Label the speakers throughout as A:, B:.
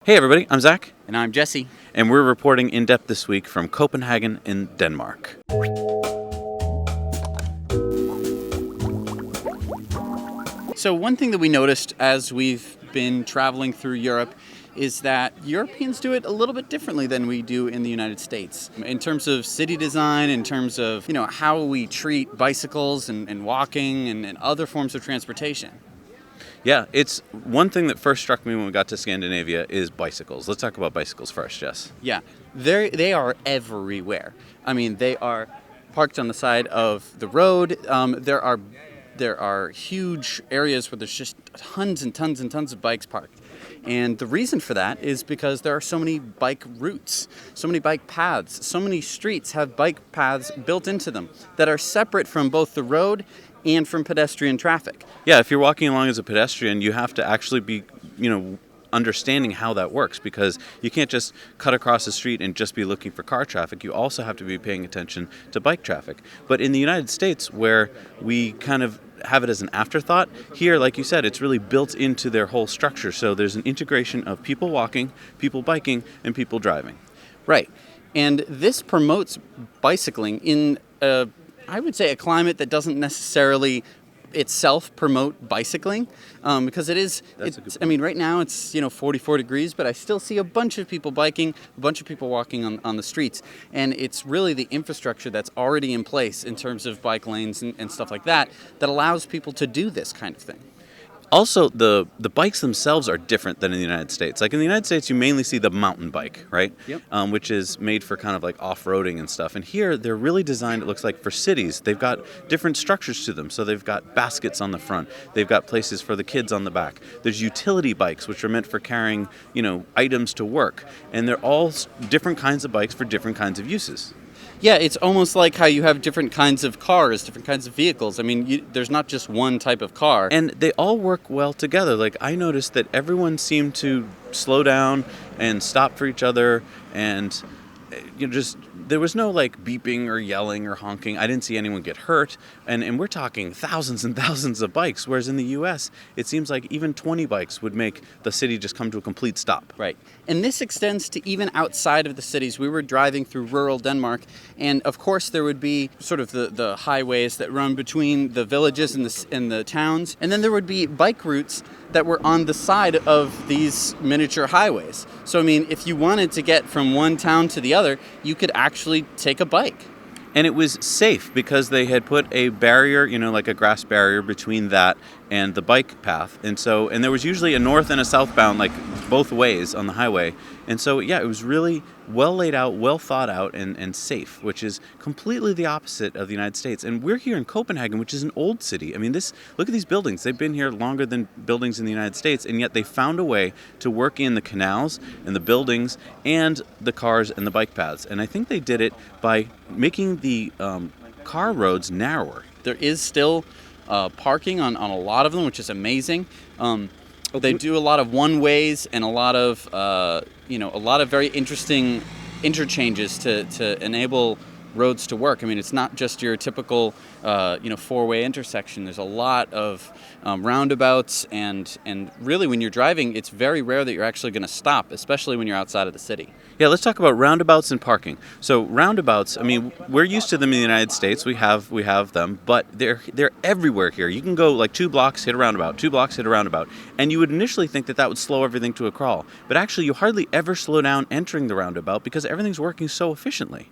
A: Hey everybody, I'm Zach,
B: And I'm Jesse.
A: and we're reporting in depth this week from Copenhagen in Denmark.
B: So one thing that we noticed as we've been traveling through Europe is that Europeans do it a little bit differently than we do in the United States. In terms of city design, in terms of how we treat bicycles and walking and other forms of transportation.
A: Yeah, it's one thing that first struck me when we got to Scandinavia is bicycles. Let's talk about bicycles first, Jess.
B: Yeah, they are everywhere. I mean, they are parked on the side of the road. There are huge areas where there's just tons and tons and tons of bikes parked. And the reason for that is because there are so many bike routes, so many bike paths, so many streets have bike paths built into them that are separate from both the road and from pedestrian traffic.
A: Yeah, if you're walking along as a pedestrian, you have to actually be, understanding how that works, because you can't just cut across the street and just be looking for car traffic. You also have to be paying attention to bike traffic. But in the United States, where we kind of have it as an afterthought, here, like you said, it's really built into their whole structure. So there's an integration of people walking, people biking, and people driving.
B: Right. And this promotes bicycling in, I would say, a climate that doesn't necessarily itself promote bicycling, because right now it's 44 degrees, but I still see a bunch of people biking, a bunch of people walking on the streets, and it's really the infrastructure that's already in place in terms of bike lanes and stuff like that allows people to do this kind of thing.
A: Also, the bikes themselves are different than in the United States. Like in the United States, you mainly see the mountain bike, right?
B: Yep.
A: Which is made for kind of like off-roading and stuff. And here, they're really designed, it looks like, for cities. They've got different structures to them. So they've got baskets on the front. They've got places for the kids on the back. There's utility bikes, which are meant for carrying, items to work. And they're all different kinds of bikes for different kinds of uses.
B: Yeah, it's almost like how you have different kinds of cars, different kinds of vehicles. I mean, there's not just one type of car.
A: And they all work well together. Like, I noticed that everyone seemed to slow down and stop for each other, and there was no like beeping or yelling or honking. I didn't see anyone get hurt. And we're talking thousands and thousands of bikes, whereas in the U.S., it seems like even 20 bikes would make the city just come to a complete stop.
B: Right. And this extends to even outside of the cities. We were driving through rural Denmark, and of course there would be sort of the highways that run between the villages and the towns, and then there would be bike routes that were on the side of these miniature highways. So, I mean, if you wanted to get from one town to the other, you could actually take a bike.
A: And it was safe because they had put a barrier, like a grass barrier between that and the bike path. And there was usually a north and a southbound, like both ways on the highway. And so, yeah, it was really well laid out, well thought out, and safe, which is completely the opposite of the United States. And we're here in Copenhagen, which is an old city. I mean, look at these buildings. They've been here longer than buildings in the United States, and yet they found a way to work in the canals and the buildings and the cars and the bike paths. And I think they did it by making the car roads narrower.
B: There is still parking on a lot of them, which is amazing. They do a lot of one-ways and a lot of very interesting interchanges to enable roads to work. I mean, it's not just your typical, four-way intersection. There's a lot of roundabouts, and really when you're driving, it's very rare that you're actually going to stop, especially when you're outside of the city.
A: Yeah, let's talk about roundabouts and parking. So roundabouts, I mean, we're used to them in the United States. We have them, but they're everywhere here. You can go like 2 blocks, hit a roundabout, 2 blocks, hit a roundabout, and you would initially think that would slow everything to a crawl. But actually, you hardly ever slow down entering the roundabout because everything's working so efficiently.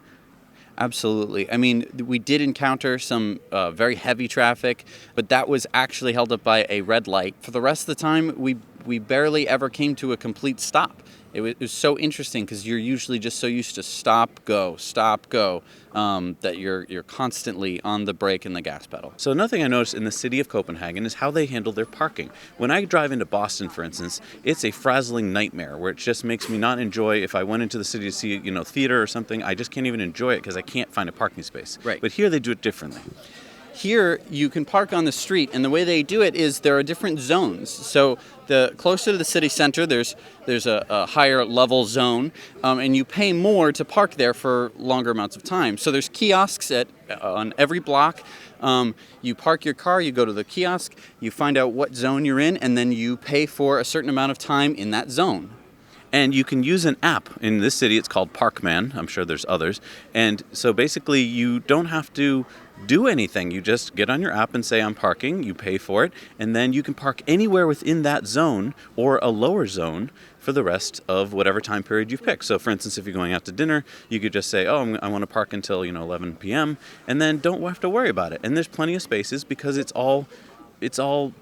B: Absolutely. I mean, we did encounter some very heavy traffic, but that was actually held up by a red light. For the rest of the time, we barely ever came to a complete stop. It was so interesting because you're usually just so used to stop, go, that you're constantly on the brake and the gas pedal.
A: So another thing I noticed in the city of Copenhagen is how they handle their parking. When I drive into Boston, for instance, it's a frazzling nightmare where it just makes me not enjoy, if I went into the city to see, theater or something, I just can't even enjoy it because I can't find a parking space.
B: Right.
A: But here they do it differently.
B: Here, you can park on the street, and the way they do it is there are different zones. So the closer to the city center, there's a higher level zone, and you pay more to park there for longer amounts of time. So there's kiosks on every block. You park your car, you go to the kiosk, you find out what zone you're in, and then you pay for a certain amount of time in that zone.
A: And you can use an app. In this city, it's called Parkman. I'm sure there's others. And so basically, you don't have to do anything. You just get on your app and say, I'm parking. You pay for it. And then you can park anywhere within that zone or a lower zone for the rest of whatever time period you've picked. So, for instance, if you're going out to dinner, you could just say, I want to park until 11 p.m. and then don't have to worry about it. And there's plenty of spaces because it's all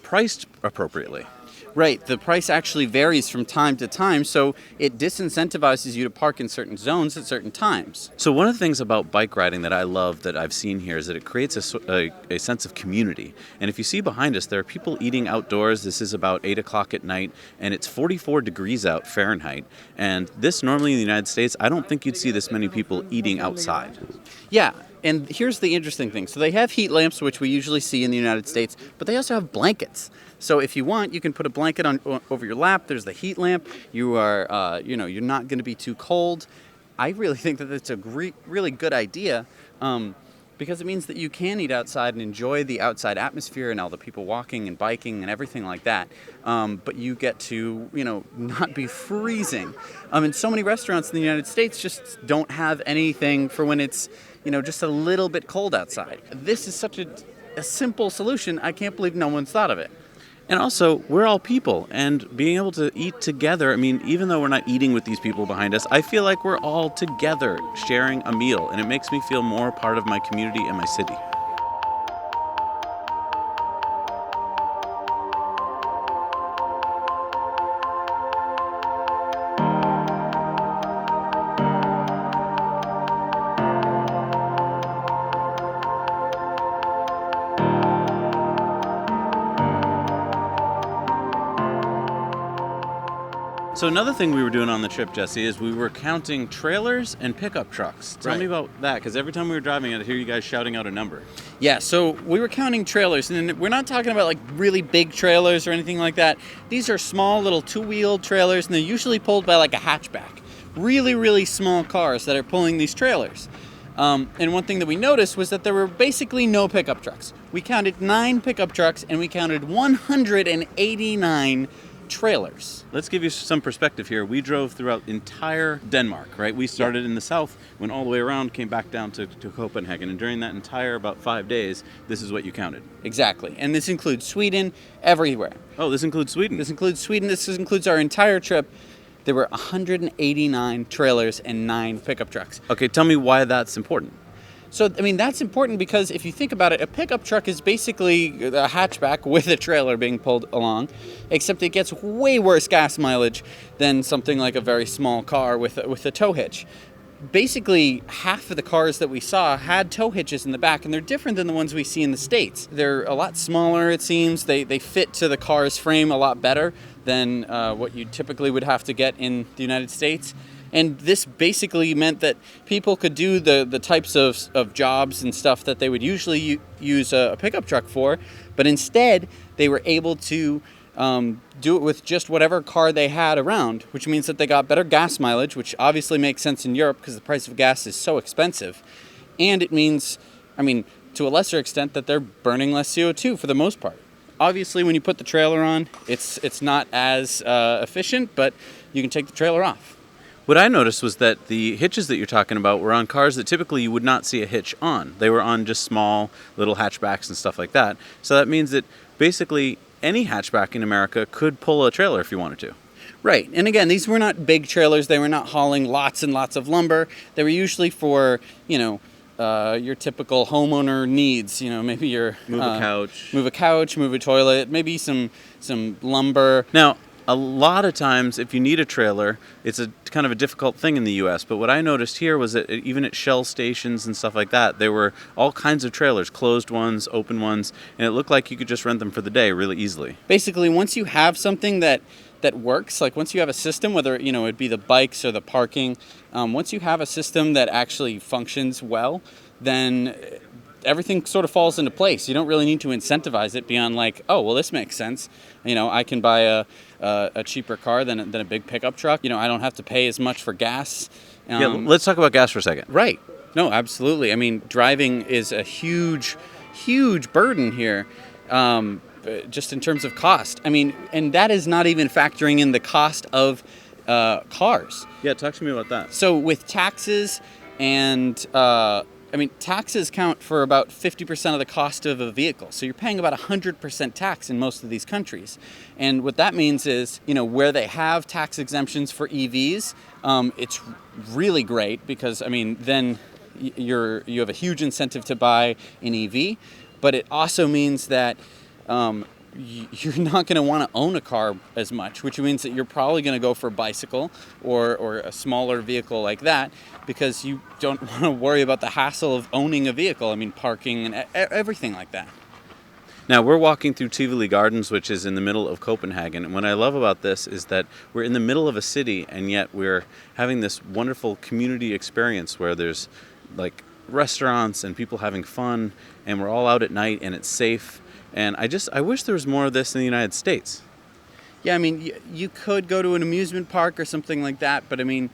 A: priced appropriately.
B: Right. The price actually varies from time to time, so it disincentivizes you to park in certain zones at certain times.
A: So one of the things about bike riding that I love that I've seen here is that it creates a sense of community. And if you see behind us, there are people eating outdoors. This is about 8 o'clock at night, and it's 44 degrees out Fahrenheit. And this normally in the United States, I don't think you'd see this many people eating outside.
B: Yeah. And here's the interesting thing. So they have heat lamps, which we usually see in the United States, but they also have blankets. So if you want, you can put a blanket on over your lap. There's the heat lamp. You are, you're not going to be too cold. I really think that that's a really good idea because it means that you can eat outside and enjoy the outside atmosphere and all the people walking and biking and everything like that. But you get to, not be freezing. And so many restaurants in the United States just don't have anything for when it's, just a little bit cold outside. This is such a simple solution. I can't believe no one's thought of it.
A: And also, we're all people, and being able to eat together, even though we're not eating with these people behind us, I feel like we're all together sharing a meal, and it makes me feel more part of my community and my city. So another thing we were doing on the trip, Jesse, is we were counting trailers and pickup trucks. Tell me about that, because every time we were driving, I'd hear you guys shouting out a number.
B: Yeah, so we were counting trailers, and we're not talking about like really big trailers or anything like that. These are small little two-wheeled trailers, and they're usually pulled by like a hatchback. Really, really small cars that are pulling these trailers. And one thing that we noticed was that there were basically no pickup trucks. We counted 9 pickup trucks, and we counted 189 trailers.
A: Let's give you some perspective here. We drove throughout entire Denmark, right? We started in the south, went all the way around, came back down to Copenhagen, and during that entire about 5 days, this is what you counted.
B: Exactly. And this includes Sweden, everywhere.
A: Oh, this includes Sweden.
B: This includes Sweden. This includes our entire trip. There were 189 trailers and 9 pickup trucks.
A: Okay, tell me why that's important.
B: So, that's important because if you think about it, a pickup truck is basically a hatchback with a trailer being pulled along, except it gets way worse gas mileage than something like a very small car with a tow hitch. Basically, half of the cars that we saw had tow hitches in the back, and they're different than the ones we see in the States. They're a lot smaller, it seems. They fit to the car's frame a lot better than what you typically would have to get in the United States. And this basically meant that people could do the types of jobs and stuff that they would usually use a pickup truck for, but instead they were able to do it with just whatever car they had around, which means that they got better gas mileage, which obviously makes sense in Europe because the price of gas is so expensive. And it means, to a lesser extent, that they're burning less CO2 for the most part. Obviously, when you put the trailer on, it's not as efficient, but you can take the trailer off.
A: What I noticed was that the hitches that you're talking about were on cars that typically you would not see a hitch on. They were on just small little hatchbacks and stuff like that. So that means that basically any hatchback in America could pull a trailer if you wanted to.
B: Right. And again, these were not big trailers. They were not hauling lots and lots of lumber. They were usually for, your typical homeowner needs. Maybe your
A: move a couch,
B: move a toilet, maybe some lumber.
A: Now, a lot of times, if you need a trailer, it's a kind of a difficult thing in the U.S. But what I noticed here was that even at Shell stations and stuff like that, there were all kinds of trailers, closed ones, open ones, and it looked like you could just rent them for the day really easily.
B: Basically, once you have something that works, like once you have a system, whether it'd be the bikes or the parking, once you have a system that actually functions well, then everything sort of falls into place. You don't really need to incentivize it beyond like, oh, well, this makes sense. I can buy a cheaper car than a big pickup truck. I don't have to pay as much for gas.
A: Yeah, let's talk about gas for a second.
B: Right. No, absolutely. Driving is a huge, huge burden here, just in terms of cost. And that is not even factoring in the cost of cars.
A: Yeah, talk to me about that.
B: So with taxes and taxes count for about 50% of the cost of a vehicle. So you're paying about 100% tax in most of these countries. And what that means is, where they have tax exemptions for EVs, it's really great because, then you have a huge incentive to buy an EV. But it also means that you're not going to want to own a car as much, which means that you're probably going to go for a bicycle or a smaller vehicle like that because you don't want to worry about the hassle of owning a vehicle. Parking and everything like that.
A: Now, we're walking through Ely Gardens, which is in the middle of Copenhagen. And what I love about this is that we're in the middle of a city, and yet we're having this wonderful community experience where there's like restaurants and people having fun, and we're all out at night, and it's safe. And I wish there was more of this in the United States.
B: Yeah, you could go to an amusement park or something like that, but to me,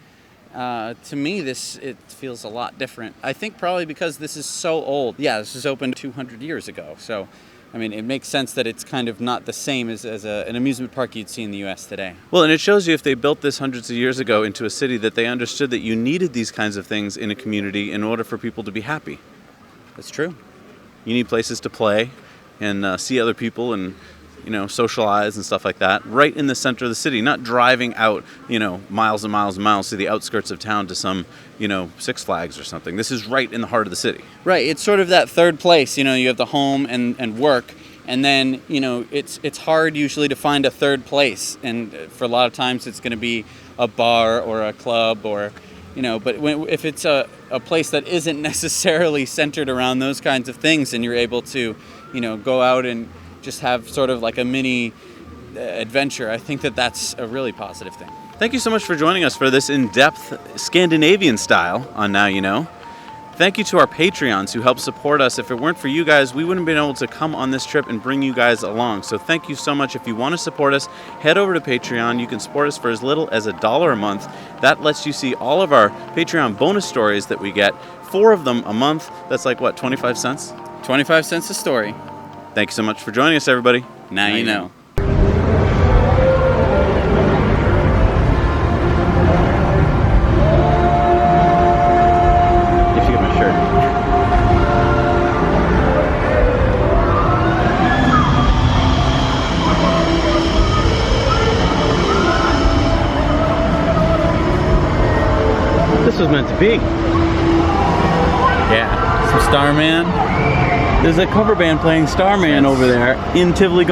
B: it feels a lot different. I think probably because this is so old. Yeah, this was opened 200 years ago. So, it makes sense that it's kind of not the same as an amusement park you'd see in the U.S. today.
A: Well, and it shows you if they built this hundreds of years ago into a city that they understood that you needed these kinds of things in a community in order for people to be happy.
B: That's true.
A: You need places to play and see other people and, socialize and stuff like that, right in the center of the city, not driving out, miles and miles and miles to the outskirts of town to some, Six Flags or something. This is right in the heart of the city.
B: Right. It's sort of that third place. You have the home and work, and then, it's hard usually to find a third place. And for a lot of times it's going to be a bar or a club or, but if it's a place that isn't necessarily centered around those kinds of things and you're able to, go out and just have sort of like a mini adventure, I think that that's a really positive thing.
A: Thank you so much for joining us for this in-depth Scandinavian style on Now You Know. Thank you to our Patreons who help support us. If it weren't for you guys, we wouldn't have been able to come on this trip and bring you guys along. So thank you so much. If you want to support us, head over to Patreon. You can support us for as little as $1 a month. That lets you see all of our Patreon bonus stories that we get. 4 of them a month. That's like what, 25 cents?
B: 25 cents a story.
A: Thank you so much for joining us, everybody.
B: Now you know.
A: You should get my shirt. This was meant to be.
B: Yeah. Some Starman.
A: There's a cover band playing Starman over there in Ely Gardens.